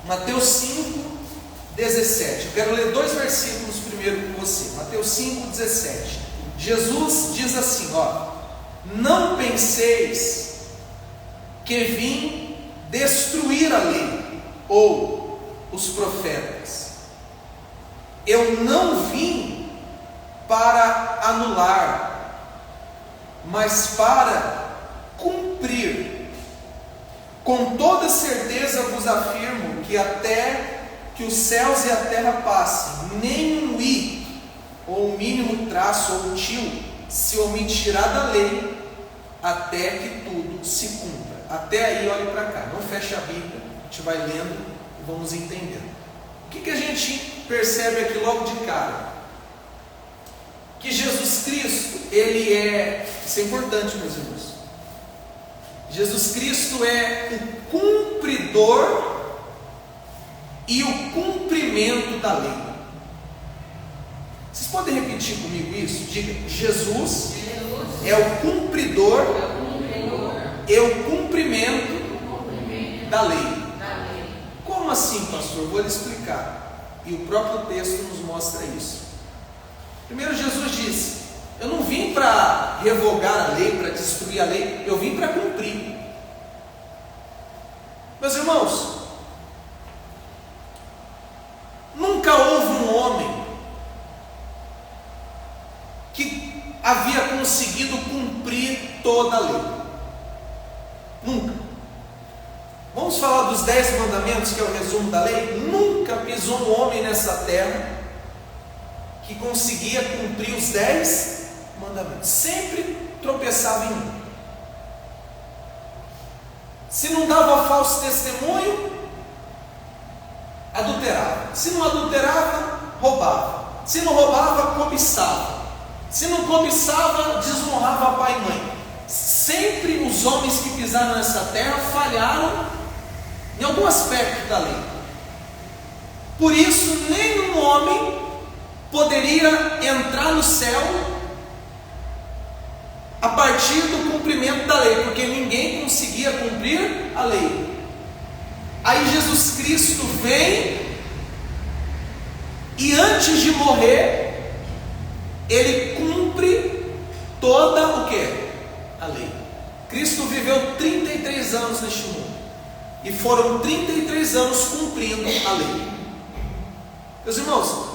Mateus 5, 17. Eu quero ler 2 versículos primeiro com você. Mateus 5, 17. Jesus diz assim, não penseis que vim destruir a lei ou os profetas. Eu não vim para anular, mas para cumprir. Com toda certeza vos afirmo que até que os céus e a terra passem, nem um i, ou um mínimo traço, ou um tio, se omitirá da lei, até que tudo se cumpra. Até aí, olhe para cá, não feche a Bíblia, a gente vai lendo e vamos entendendo. O que a gente percebe aqui logo de cara? Que Jesus Cristo, isso é importante, meus irmãos, Jesus Cristo é o cumpridor e o cumprimento da lei. Vocês podem repetir comigo isso? Diga: Jesus é o cumpridor e o cumprimento da lei. Como assim, pastor? Vou lhe explicar. E o próprio texto nos mostra isso. Primeiro, Jesus disse: eu não vim para revogar a lei, para destruir a lei, eu vim para cumprir. Meus irmãos, nunca houve um homem que havia conseguido cumprir toda a lei. Nunca. Vamos falar dos 10 mandamentos, que é o resumo da lei? Nunca pisou um homem nessa terra que conseguia cumprir os 10 mandamentos. Sempre tropeçava em um. Se não dava falso testemunho, adulterava. Se não adulterava, roubava. Se não roubava, cobiçava. Se não cobiçava, desonrava pai e mãe. Sempre os homens que pisaram nessa terra falharam em algum aspecto da lei. Por isso, nenhum homem poderia entrar no céu a partir do cumprimento da lei, porque ninguém conseguia cumprir a lei. Aí Jesus Cristo vem e antes de morrer, ele cumpre toda o quê? A lei. Cristo viveu 33 anos neste mundo e foram 33 anos cumprindo a lei. Meus irmãos,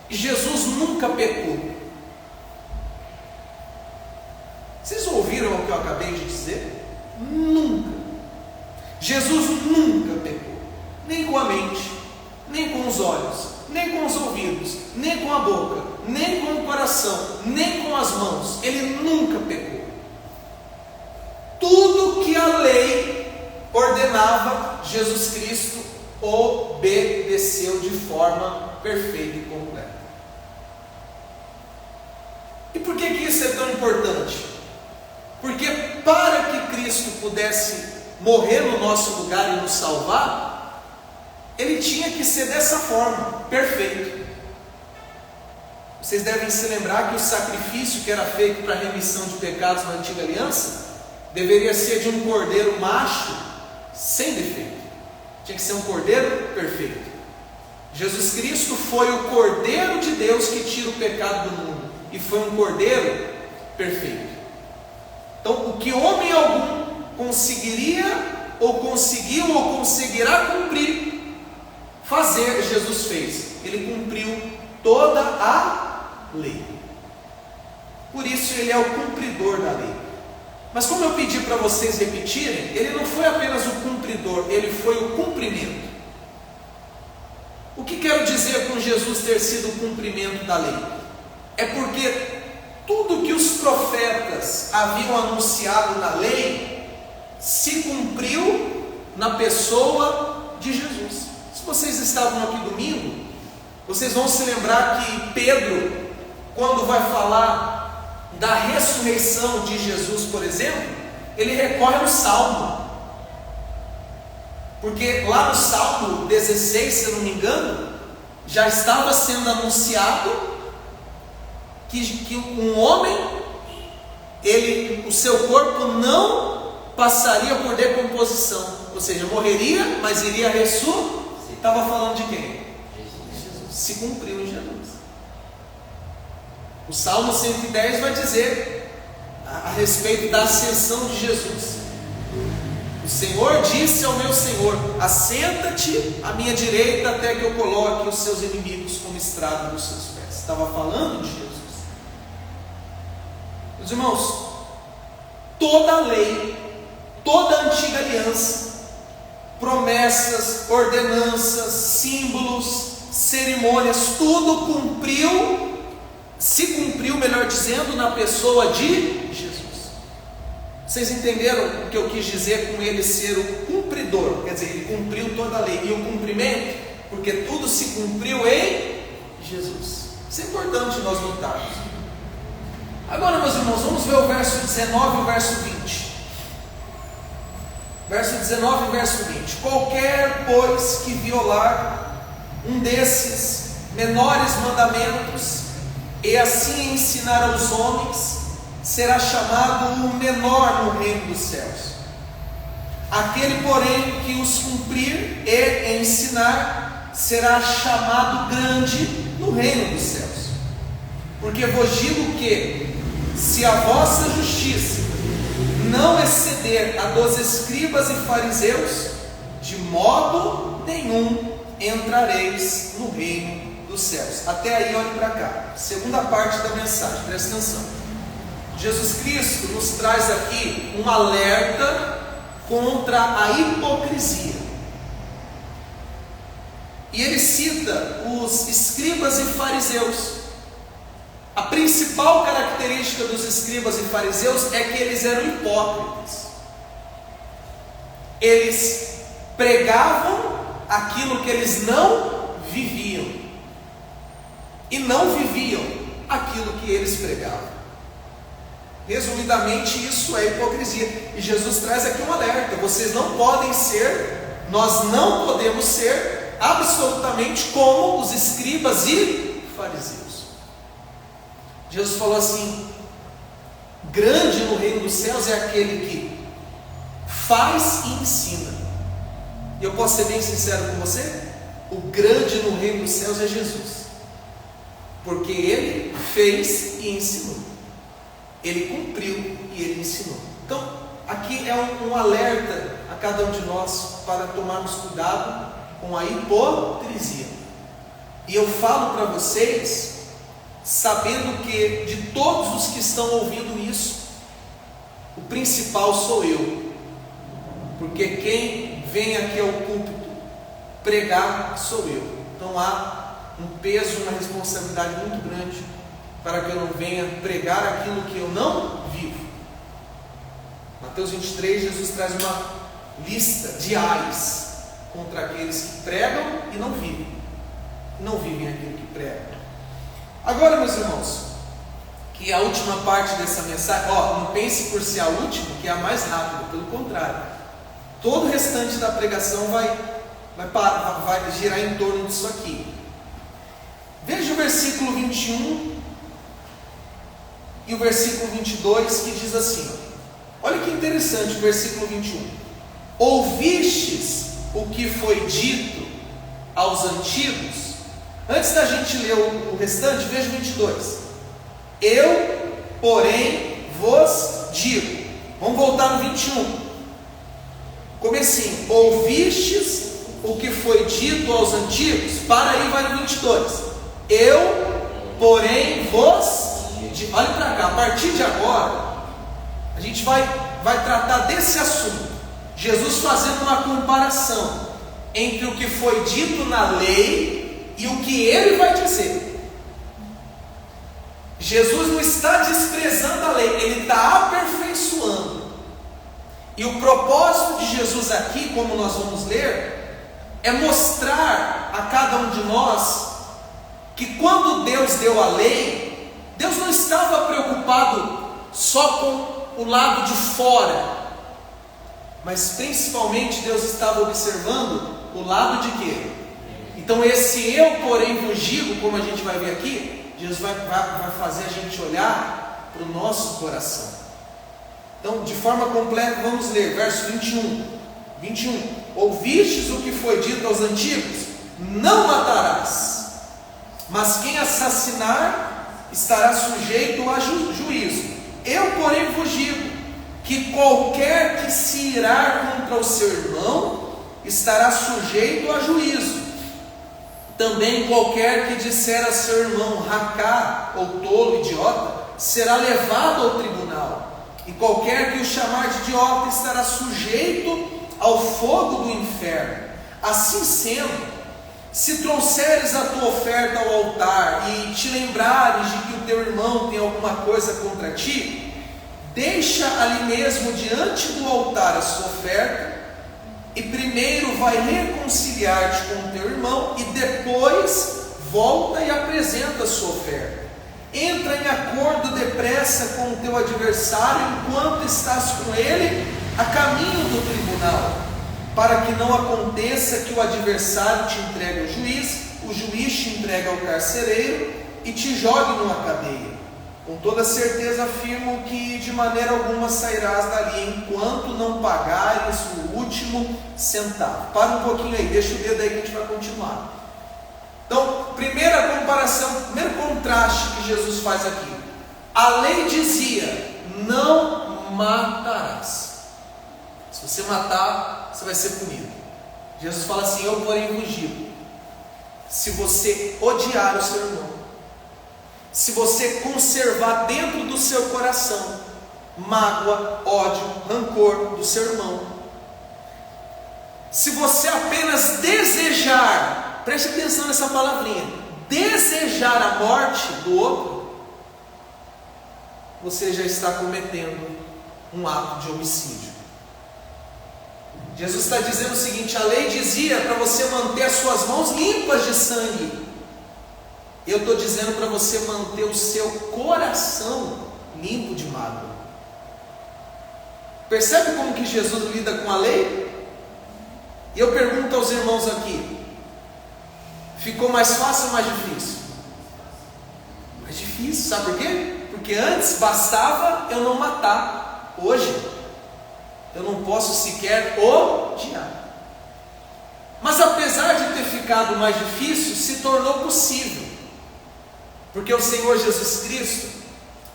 Jesus nunca pecou. Vocês ouviram o que eu acabei de dizer? Nunca. Jesus nunca pecou, nem com a mente, nem com os olhos, nem com os ouvidos, nem com a boca, nem com o coração, nem com as mãos. Ele nunca pecou. Tudo que a lei ordenava, Jesus Cristo obedeceu de forma perfeita e completa. E por que isso é tão importante? Porque para que Cristo pudesse morrer no nosso lugar e nos salvar, ele tinha que ser dessa forma, perfeito. Vocês devem se lembrar que o sacrifício que era feito para a remissão de pecados na antiga aliança deveria ser de um cordeiro macho sem defeito. Tinha que ser um cordeiro perfeito. Jesus Cristo foi o cordeiro de Deus que tira o pecado do mundo, e foi um cordeiro perfeito. Então, o que homem algum conseguiria, ou conseguiu, ou conseguirá cumprir, fazer, Jesus fez. Ele cumpriu toda a lei. Por isso ele é o cumpridor da lei. Mas como eu pedi para vocês repetirem, ele não foi apenas o cumpridor, ele foi o cumprimento. O que quero dizer com Jesus ter sido o cumprimento da lei? É porque tudo que os profetas haviam anunciado na lei se cumpriu na pessoa de Jesus. Se vocês estavam aqui domingo, vocês vão se lembrar que Pedro, quando vai falar da ressurreição de Jesus, por exemplo, ele recorre ao Salmo. Porque lá no Salmo 16, se eu não me engano, já estava sendo anunciado que um homem, o seu corpo não passaria por decomposição, ou seja, morreria, mas iria ressuscitar. Estava falando de quem? Jesus. Se cumpriu em Jesus. O Salmo 110 vai dizer a respeito da ascensão de Jesus. O Senhor disse ao meu Senhor: assenta-te à minha direita até que eu coloque os seus inimigos como estrado dos seus pés. Estava falando de Jesus. Meus irmãos, toda a lei, toda a antiga aliança, promessas, ordenanças, símbolos, cerimônias, tudo se cumpriu, melhor dizendo, na pessoa de Jesus. Vocês entenderam o que eu quis dizer com ele ser o cumpridor? Quer dizer, ele cumpriu toda a lei. E o cumprimento, porque tudo se cumpriu em Jesus. Isso é importante nós notarmos. Agora, meus irmãos, vamos ver o verso 19 e o verso 20. Verso 19 e verso 20. Qualquer, pois, que violar um desses menores mandamentos e assim ensinar aos homens, será chamado o menor no reino dos céus. Aquele, porém, que os cumprir e ensinar, será chamado grande no reino dos céus. Porque vos digo que, se a vossa justiça não exceder a dos escribas e fariseus, de modo nenhum entrareis no reino dos céus. Até aí, olhe para cá. Segunda parte da mensagem, presta atenção. Jesus Cristo nos traz aqui um alerta contra a hipocrisia. E ele cita os escribas e fariseus. A principal característica dos escribas e fariseus é que eles eram hipócritas. Eles pregavam aquilo que eles não viviam, e não viviam aquilo que eles pregavam. Resumidamente, isso é hipocrisia. E Jesus traz aqui um alerta: vocês não podem ser, nós não podemos ser absolutamente como os escribas e fariseus. Jesus falou assim: grande no reino dos céus é aquele que faz e ensina. E eu posso ser bem sincero com você? O grande no reino dos céus é Jesus, porque ele fez e ensinou. Ele cumpriu e ele ensinou. Então, aqui é um alerta a cada um de nós para tomarmos cuidado com a hipocrisia. E eu falo para vocês, sabendo que de todos os que estão ouvindo isso, o principal sou eu. Porque quem vem aqui ao púlpito pregar sou eu. Então há um peso, uma responsabilidade muito grande para que eu não venha pregar aquilo que eu não vivo. Mateus 23, Jesus traz uma lista de ais contra aqueles que pregam e não vivem. Não vivem aquilo que pregam. Agora, meus irmãos, que a última parte dessa mensagem, não pense por ser a última, que é a mais rápida, pelo contrário. Todo o restante da pregação vai girar em torno disso aqui. Veja o versículo 21 e o versículo 22, que diz assim: olha que interessante o versículo 21. Ouvistes o que foi dito aos antigos? Antes da gente ler o restante, veja o 22. Eu, porém, vos digo. Vamos voltar no 21. Comecinho. Ouvistes o que foi dito aos antigos? Para aí, vai no 22. Eu, porém, vos digo. Olha para cá. A partir de agora, a gente vai tratar desse assunto. Jesus fazendo uma comparação entre o que foi dito na lei e o que ele vai dizer. Jesus não está desprezando a lei, ele está aperfeiçoando. E o propósito de Jesus aqui, como nós vamos ler, é mostrar a cada um de nós que quando Deus deu a lei, Deus não estava preocupado só com o lado de fora, mas principalmente Deus estava observando o lado de quê? Então esse eu, porém, vos digo, como a gente vai ver aqui, Jesus vai fazer a gente olhar para o nosso coração. Então, de forma completa, vamos ler, verso 21. 21. Ouvistes o que foi dito aos antigos? Não matarás. Mas quem assassinar estará sujeito a juízo. Eu, porém, vos digo que qualquer que se irar contra o seu irmão estará sujeito a juízo. Também qualquer que disser a seu irmão racá, ou tolo, idiota, será levado ao tribunal. E qualquer que o chamar de idiota estará sujeito ao fogo do inferno. Assim sendo, se trouxeres a tua oferta ao altar e te lembrares de que o teu irmão tem alguma coisa contra ti, deixa ali mesmo diante do altar a sua oferta, e primeiro vai reconciliar-te com o teu irmão, e depois volta e apresenta a sua oferta. Entra em acordo depressa com o teu adversário, enquanto estás com ele a caminho do tribunal, para que não aconteça que o adversário te entregue ao juiz, o juiz te entregue ao carcereiro e te jogue numa cadeia. Com toda certeza afirmo que de maneira alguma sairás dali enquanto não pagares o último centavo. Para um pouquinho aí, deixa o dedo aí que a gente vai continuar. Então, primeira comparação, primeiro contraste que Jesus faz aqui. A lei dizia: não matarás. Se você matar, você vai ser punido. Jesus fala assim: eu, porém, vos digo, se você odiar o seu irmão, se você conservar dentro do seu coração mágoa, ódio, rancor do seu irmão, se você apenas desejar, preste atenção nessa palavrinha, desejar a morte do outro, você já está cometendo um ato de homicídio. Jesus está dizendo o seguinte: a lei dizia para você manter as suas mãos limpas de sangue. Eu estou dizendo para você manter o seu coração limpo de mágoa. Percebe como que Jesus lida com a lei? E eu pergunto aos irmãos aqui: ficou mais fácil ou mais difícil? Mais difícil, sabe por quê? Porque antes bastava eu não matar. Hoje eu não posso sequer odiar. Mas apesar de ter ficado mais difícil, se tornou possível. Porque o Senhor Jesus Cristo,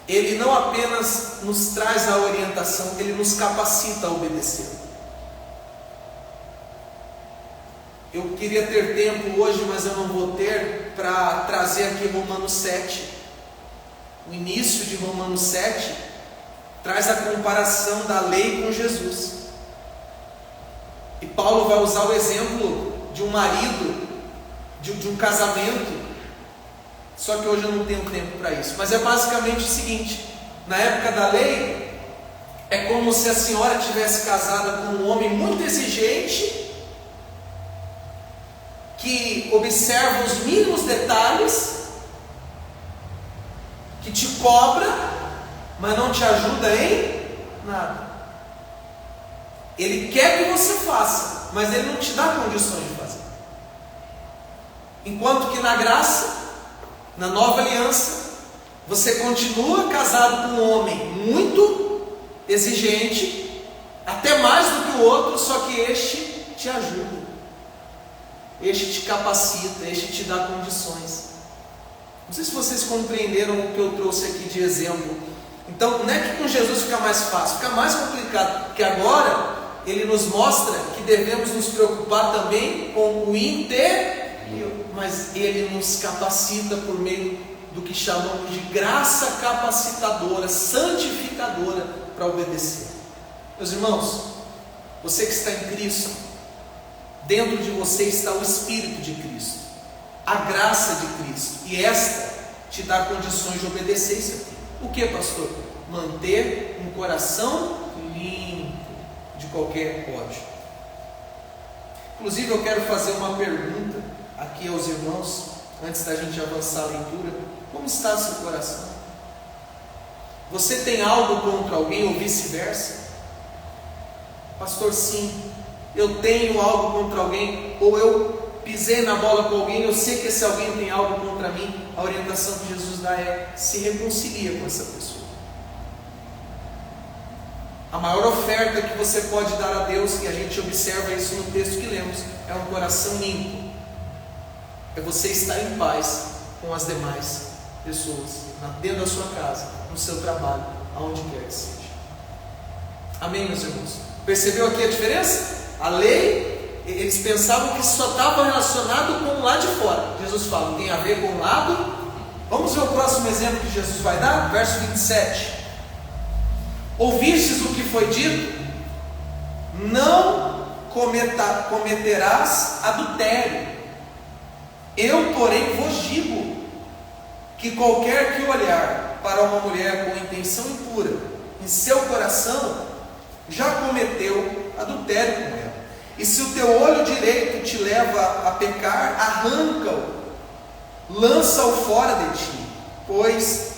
Ele não apenas nos traz a orientação, Ele nos capacita a obedecer. Eu queria ter tempo hoje, mas eu não vou ter, para trazer aqui Romanos 7. O início de Romanos 7 traz a comparação da lei com Jesus. E Paulo vai usar o exemplo de um marido, de um casamento. Só que hoje eu não tenho tempo para isso. Mas é basicamente o seguinte: na época da lei, é como se a senhora tivesse casada com um homem muito exigente, que observa os mínimos detalhes, que te cobra, mas não te ajuda em nada. Ele quer que você faça, mas ele não te dá condições de fazer. Enquanto que na graça, na nova aliança, você continua casado com um homem muito exigente, até mais do que o outro, só que este te ajuda, este te capacita, este te dá condições. Não sei se vocês compreenderam o que eu trouxe aqui de exemplo. Então, não é que com Jesus fica mais fácil, fica mais complicado, porque agora Ele nos mostra que devemos nos preocupar também com o interior, mas Ele nos capacita por meio do que chamamos de graça capacitadora, santificadora, para obedecer. Meus irmãos, você que está em Cristo, dentro de você está o Espírito de Cristo, a graça de Cristo, e esta te dá condições de obedecer isso aqui. O que, pastor? Manter um coração limpo de qualquer ódio. Inclusive, eu quero fazer uma pergunta aqui aos irmãos, antes da gente avançar a leitura. Como está o seu coração? Você tem algo contra alguém ou vice-versa? Pastor, sim, eu tenho algo contra alguém, ou eu pisei na bola com alguém, eu sei que esse alguém tem algo contra mim. A orientação que Jesus dá é: se reconcilia com essa pessoa. A maior oferta que você pode dar a Deus, e a gente observa isso no texto que lemos, é um coração limpo. É você estar em paz com as demais pessoas, dentro da sua casa, no seu trabalho, aonde quer que seja. Amém, meus irmãos? Percebeu aqui a diferença? A lei, eles pensavam que só estava relacionado com o lado de fora. Jesus fala, tem a ver com o lado. Vamos ver o próximo exemplo que Jesus vai dar? Verso 27. Ouvistes o que foi dito? Não cometerás adultério. Eu, porém, vos digo que qualquer que olhar para uma mulher com intenção impura em seu coração, já cometeu adultério com ela. E se o teu olho direito te leva a pecar, arranca-o, lança-o fora de ti, pois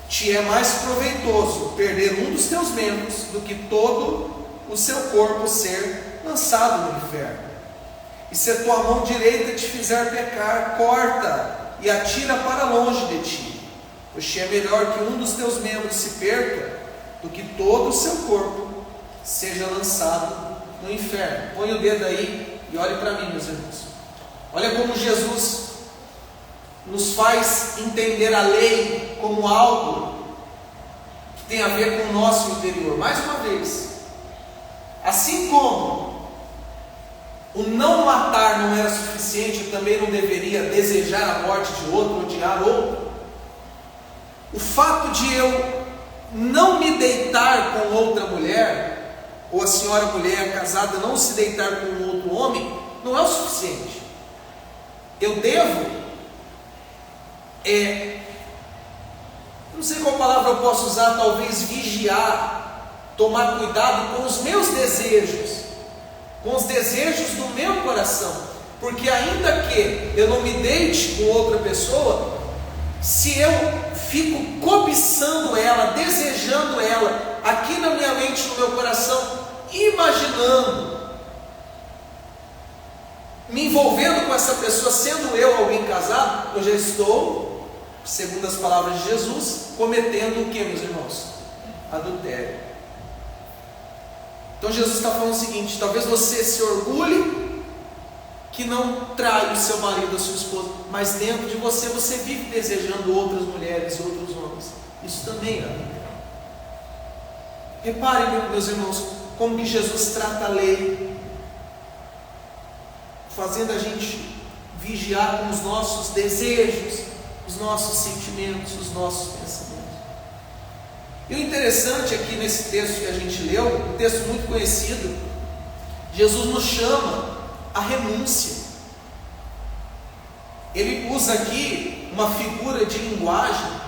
te é mais proveitoso perder um dos teus membros do que todo o seu corpo ser lançado no inferno. E se a tua mão direita te fizer pecar, corta e atira para longe de ti, pois te é melhor que um dos teus membros se perca do que todo o seu corpo seja lançado no inferno. Põe o dedo aí e olhe para mim, meus irmãos. Olha como Jesus nos faz entender a lei como algo que tem a ver com o nosso interior. Mais uma vez, assim como o não matar não era suficiente, eu também não deveria desejar a morte de outro, odiar outro. O fato de eu não me deitar com outra mulher, ou a senhora mulher casada não se deitar com outro homem, não é o suficiente. Eu devo, não sei qual palavra eu posso usar, talvez vigiar, tomar cuidado com os meus desejos, com os desejos do meu coração, porque ainda que eu não me deite com outra pessoa, se eu fico cobiçando ela, desejando ela, aqui na minha mente, no meu coração, imaginando, me envolvendo com essa pessoa, sendo eu alguém casado, eu já estou, segundo as palavras de Jesus, cometendo o que, meus irmãos? Adultério. Então Jesus está falando o seguinte: talvez você se orgulhe que não trai o seu marido, a sua esposa, mas dentro de você, você vive desejando outras mulheres, outros homens. Isso também é adultério. Reparem, meus irmãos, como que Jesus trata a lei, fazendo a gente vigiar com os nossos desejos, os nossos sentimentos, os nossos pensamentos. E o interessante aqui nesse texto que a gente leu, um texto muito conhecido, Jesus nos chama a renúncia. Ele usa aqui uma figura de linguagem,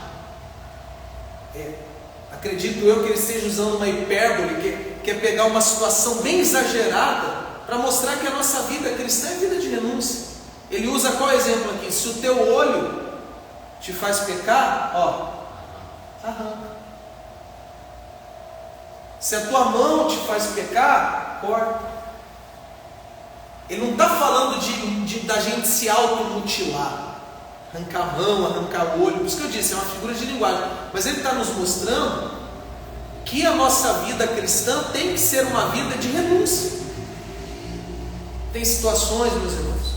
acredito eu que ele esteja usando uma hipérbole, que é pegar uma situação bem exagerada, para mostrar que a nossa vida cristã é vida de renúncia. Ele usa qual exemplo aqui? Se o teu olho te faz pecar, arranca. Se a tua mão te faz pecar, corta. Ele não está falando da gente se automutilar, arrancar a mão, arrancar o olho. Por isso que eu disse, é uma figura de linguagem. Mas ele está nos mostrando que a nossa vida cristã tem que ser uma vida de renúncia. Tem situações, meus irmãos,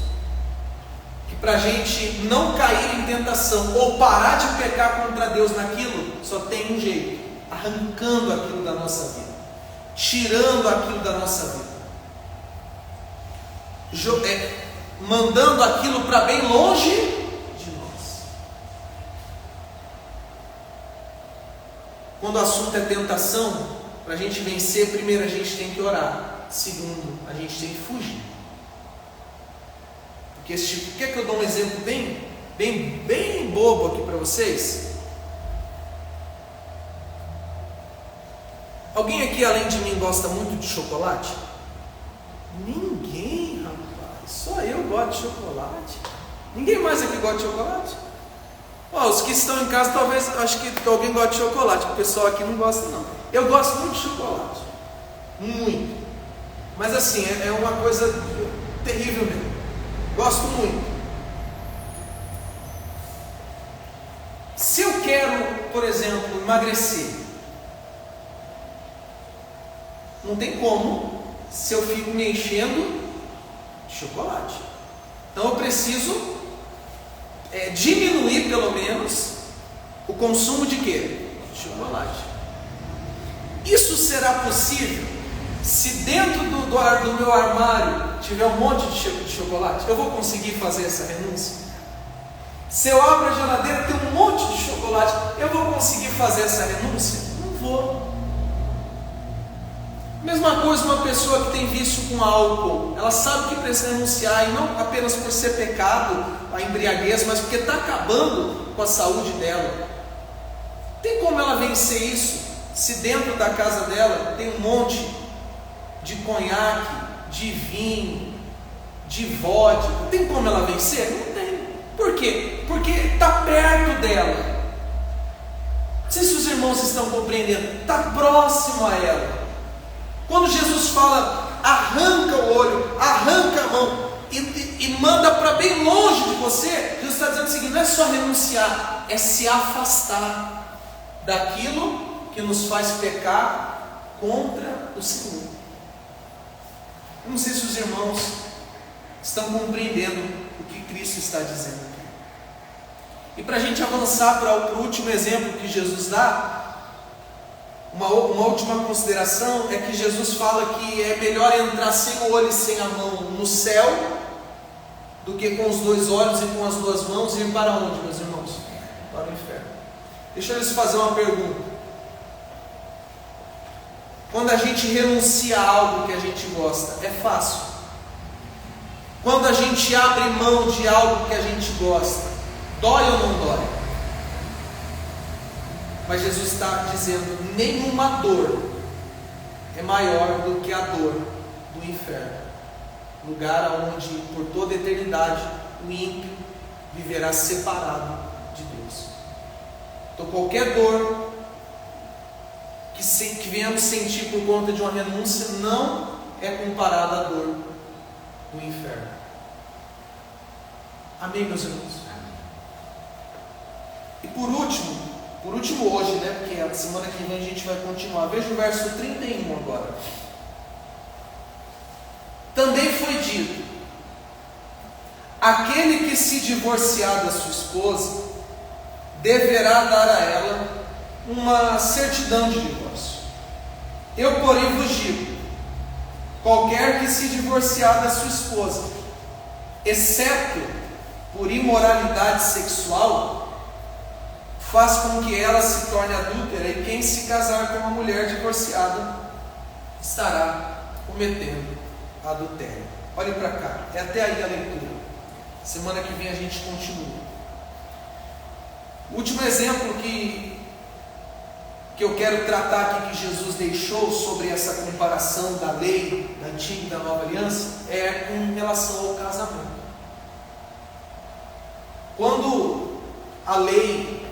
que para a gente não cair em tentação ou parar de pecar contra Deus naquilo, só tem um jeito: arrancando aquilo da nossa vida, tirando aquilo da nossa vida, mandando aquilo para bem longe de nós. Quando o assunto é tentação, para a gente vencer, primeiro a gente tem que orar, segundo, a gente tem que fugir. Porque esse tipo, quer que eu dou um exemplo bem bobo aqui para vocês? Alguém aqui além de mim gosta muito de chocolate? Ninguém, rapaz, só eu gosto de chocolate. Ninguém mais aqui gosta de chocolate? Os que estão em casa talvez, acho que alguém gosta de chocolate, o pessoal aqui não gosta não. Eu gosto muito de chocolate, muito, mas assim, é uma coisa terrível mesmo, gosto muito. Se eu quero, por exemplo, emagrecer, Não tem como se eu fico me enchendo de chocolate. Então eu preciso diminuir pelo menos o consumo de quê? De chocolate. Isso será possível se dentro do meu armário tiver um monte de chocolate? Eu vou conseguir fazer essa renúncia? Se eu abro a geladeira e tem um monte de chocolate, eu vou conseguir fazer essa renúncia? Não vou. Mesma coisa uma pessoa que tem vício com álcool, ela sabe que precisa renunciar, e não apenas por ser pecado, a embriaguez, mas porque está acabando com a saúde dela. Tem como ela vencer isso, se dentro da casa dela tem um monte de conhaque, de vinho, de vodka? Tem como ela vencer? Não tem. Por quê? Porque está perto dela. Não sei se os irmãos estão compreendendo, está próximo a ela. Quando Jesus fala, arranca o olho, arranca a mão e manda para bem longe de você, Jesus está dizendo o seguinte: não é só renunciar, é se afastar daquilo que nos faz pecar contra o Senhor. Eu não sei se os irmãos estão compreendendo o que Cristo está dizendo aqui. E para a gente avançar para o último exemplo que Jesus dá, uma última consideração é que Jesus fala que é melhor entrar sem o olho e sem a mão no céu do que com os dois olhos e com as duas mãos ir para onde, meus irmãos? Para o inferno. Deixa eu lhes fazer uma pergunta. Quando a gente renuncia a algo que a gente gosta, é fácil? Quando a gente abre mão de algo que a gente gosta, dói ou não dói? Mas Jesus está dizendo, nenhuma dor é maior do que a dor do inferno, lugar onde por toda a eternidade o ímpio viverá separado de Deus. Então qualquer dor que venhamos sentir por conta de uma renúncia não é comparada à dor do inferno. Amém, meus irmãos? E por último hoje, né? Porque a semana que vem a gente vai continuar. Veja o verso 31 agora. Também foi dito: aquele que se divorciar da sua esposa deverá dar a ela uma certidão de divórcio. Eu, porém, vos digo: qualquer que se divorciar da sua esposa, exceto por imoralidade sexual, faz com que ela se torne adúltera, e quem se casar com uma mulher divorciada estará cometendo adultério. Olhe para cá, é até aí a leitura. Semana que vem a gente continua. O último exemplo que eu quero tratar aqui, que Jesus deixou sobre essa comparação da lei da antiga e da nova aliança, é com relação ao casamento. Quando a lei,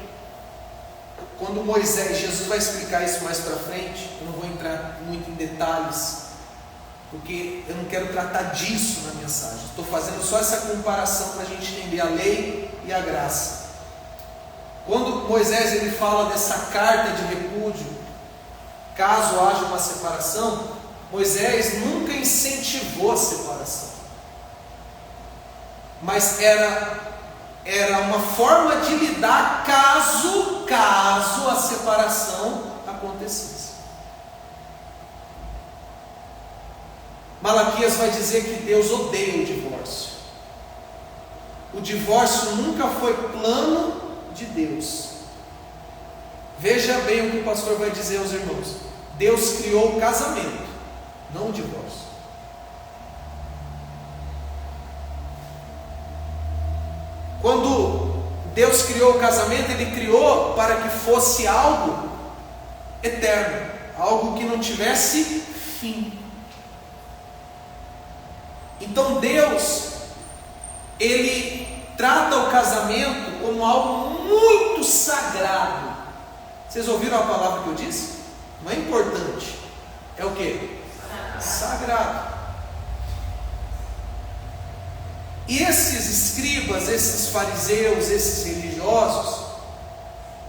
quando Moisés, Jesus vai explicar isso mais para frente, eu não vou entrar muito em detalhes, porque eu não quero tratar disso na mensagem. Estou fazendo só essa comparação para a gente entender a lei e a graça. Quando Moisés ele fala dessa carta de repúdio, caso haja uma separação, Moisés nunca incentivou a separação, mas era uma forma de lidar caso a separação acontecesse. Malaquias vai dizer que Deus odeia o divórcio. O divórcio nunca foi plano de Deus. Veja bem o que o pastor vai dizer aos irmãos. Deus criou o casamento, não o divórcio. Quando Deus criou o casamento, Ele criou para que fosse algo eterno, algo que não tivesse fim. Então Deus, Ele trata o casamento como algo muito sagrado. Vocês ouviram a palavra que eu disse? Não é importante, é o que? Sagrado. E esses escribas, esses fariseus, esses religiosos,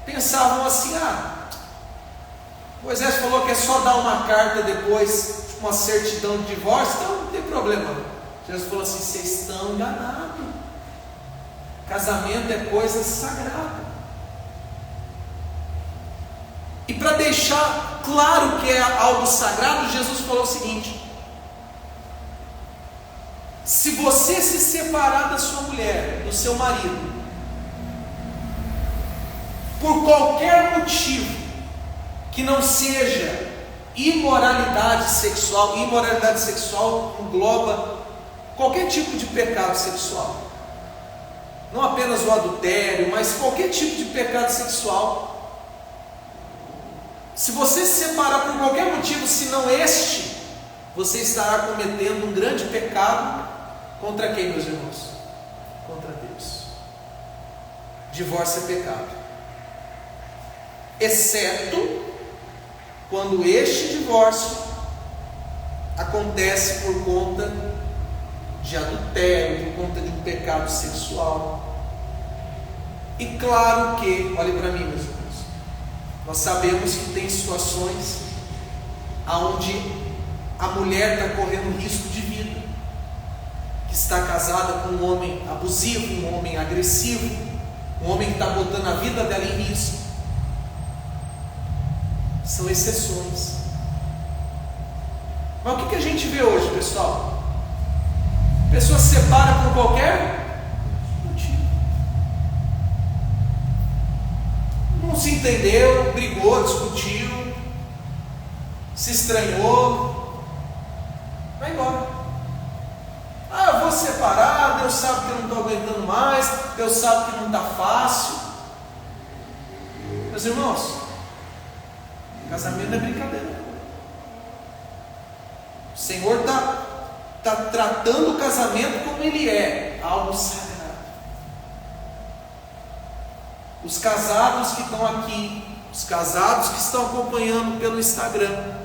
pensavam assim: Moisés falou que é só dar uma carta depois uma certidão de divórcio, então não tem problema. Jesus falou assim: vocês estão enganados. Casamento é coisa sagrada. E para deixar claro que é algo sagrado, Jesus falou o seguinte: se você se separar da sua mulher, do seu marido, por qualquer motivo que não seja imoralidade sexual engloba qualquer tipo de pecado sexual, não apenas o adultério, mas qualquer tipo de pecado sexual. Se você se separar por qualquer motivo, se não este, você estará cometendo um grande pecado. Contra quem, meus irmãos? Contra Deus. Divórcio é pecado, exceto quando este divórcio acontece por conta de adultério, por conta de um pecado sexual. E claro que, olhe para mim, meus irmãos, nós sabemos que tem situações onde a mulher está correndo risco de vida, que está casada com um homem abusivo, um homem agressivo, um homem que está botando a vida dela em risco. São exceções. Mas o que a gente vê hoje, pessoal? A pessoa se separa por qualquer motivo. Não se entendeu, brigou, discutiu, se estranhou, vai embora. Eu vou separar, Deus sabe que eu não estou aguentando mais, Deus sabe que não está fácil. Meus irmãos, casamento é brincadeira. O Senhor está tratando o casamento como ele é, algo sagrado. Os casados que estão aqui, os casados que estão acompanhando pelo Instagram,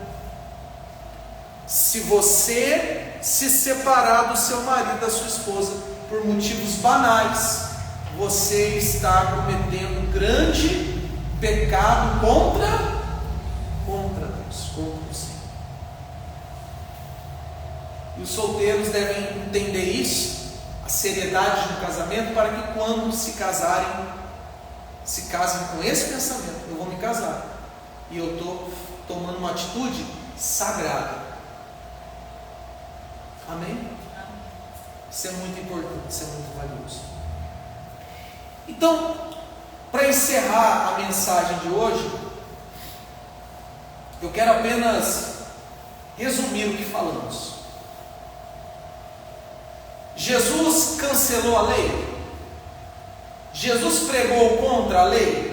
se você se separar do seu marido, da sua esposa, por motivos banais, você está cometendo um grande pecado contra Deus, contra o Senhor. E os solteiros devem entender isso, a seriedade do casamento, para que quando se casarem, se casem com esse pensamento: eu vou me casar e eu estou tomando uma atitude sagrada. Amém? Isso é muito importante, isso é muito valioso. Então, para encerrar a mensagem de hoje, eu quero apenas resumir o que falamos. Jesus cancelou a lei? Jesus pregou contra a lei?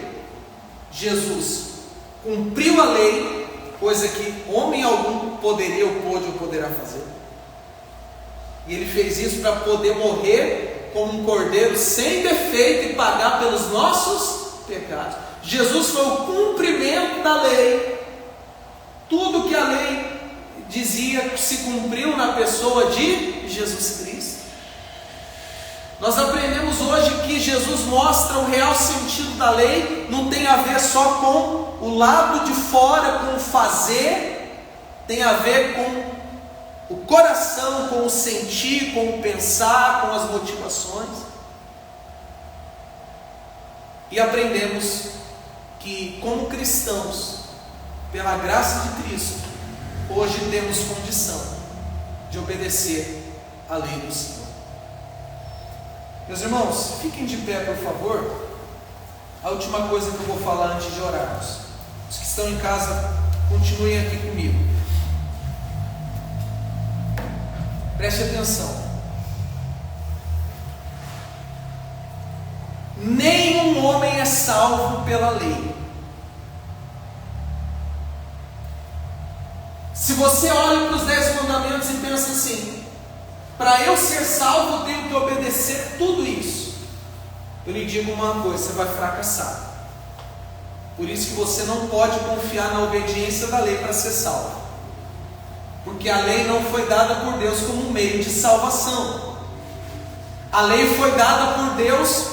Jesus cumpriu a lei, coisa que homem algum poderia ou pôde ou poderá fazer. E ele fez isso para poder morrer como um cordeiro sem defeito e pagar pelos nossos pecados. Jesus foi o cumprimento da lei. Tudo que a lei dizia se cumpriu na pessoa de Jesus Cristo. Nós aprendemos hoje que Jesus mostra o real sentido da lei. Não tem a ver só com o lado de fora, com o fazer, tem a ver com o coração, com o sentir, com o pensar, com as motivações. E aprendemos que, como cristãos, pela graça de Cristo, hoje temos condição de obedecer à lei do Senhor. Meus irmãos, fiquem de pé, por favor. A última coisa que eu vou falar antes de orarmos. Os que estão em casa, continuem aqui comigo. Preste atenção. Nenhum homem é salvo pela lei. Se você olha para os 10 mandamentos e pensa assim: para eu ser salvo eu tenho que obedecer tudo isso, eu lhe digo uma coisa: você vai fracassar. Por isso que você não pode confiar na obediência da lei para ser salvo. Porque a lei não foi dada por Deus como um meio de salvação. A lei foi dada por Deus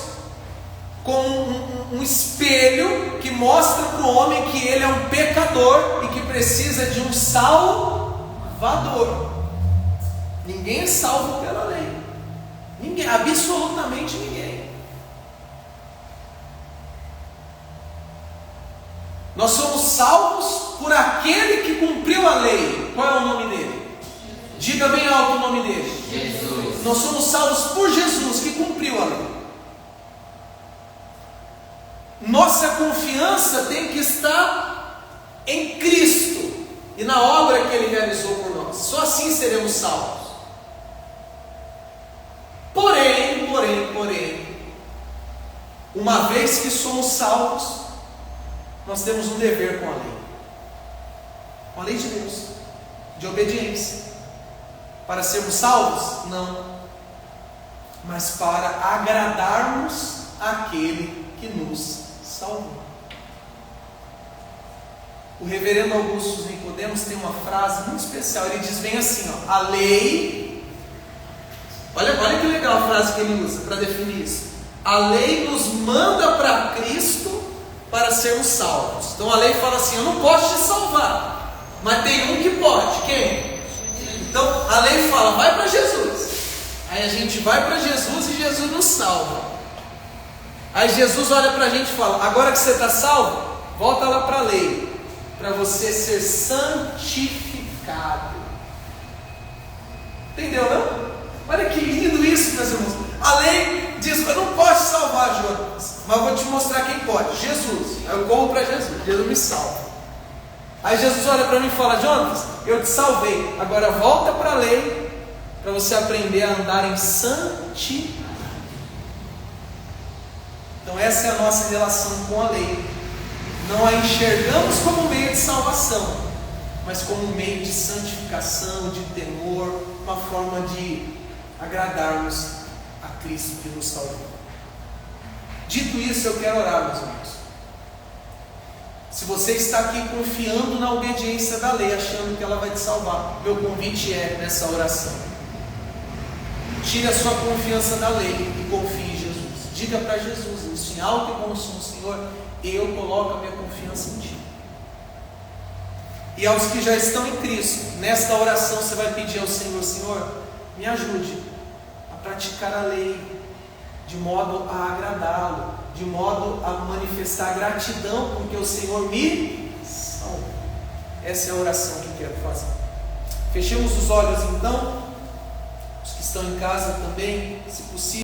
como um espelho que mostra para o homem que ele é um pecador e que precisa de um salvador. Salvador. Ninguém é salvo pela lei. Ninguém, absolutamente ninguém. Nós somos salvos por aquele que cumpriu a lei. Qual é o nome dele? Diga bem alto o nome dele. Jesus. Nós somos salvos por Jesus, que cumpriu a lei. Nossa confiança tem que estar em Cristo e na obra que Ele realizou por nós. Só assim seremos salvos. Porém, uma vez que somos salvos, nós temos um dever com a lei de Deus, de obediência. Para sermos salvos? Não, mas para agradarmos aquele que nos salvou. O reverendo Augusto Nicodemos tem uma frase muito especial. Ele diz bem assim, ó, a lei, olha que legal a frase que ele usa para definir isso. A lei nos manda para Cristo para sermos salvos. Então a lei fala assim, eu não posso te salvar, mas tem um que pode. Quem? Então a lei fala, vai para Jesus. Aí a gente vai para Jesus e Jesus nos salva. Aí Jesus olha para a gente e fala, agora que você está salvo, volta lá para a lei, para você ser santificado. Entendeu, não? Olha que lindo isso, meus irmãos. A lei diz, eu não posso te salvar, Jonas, mas eu vou te mostrar quem pode. Jesus. Aí eu corro para Jesus, Jesus me salva. Aí Jesus olha para mim e fala, Jonas, eu te salvei, agora volta para a lei, para você aprender a andar em santidade. Então essa é a nossa relação com a lei. Não a enxergamos como meio de salvação, mas como meio de santificação, de temor, uma forma de agradarmos a Cristo que nos salvou. Dito isso, eu quero orar, meus irmãos. Se você está aqui confiando na obediência da lei, achando que ela vai te salvar, meu convite é nessa oração: tire a sua confiança da lei e confie em Jesus. Diga para Jesus isso em alto e bom som: Senhor, eu coloco a minha confiança em Ti. E aos que já estão em Cristo, nesta oração você vai pedir ao Senhor: Senhor, me ajude a praticar a lei, de modo a agradá-lo, de modo a manifestar gratidão porque o Senhor me salvou. Essa é a oração que quero fazer. Fechemos os olhos então, os que estão em casa também, se possível.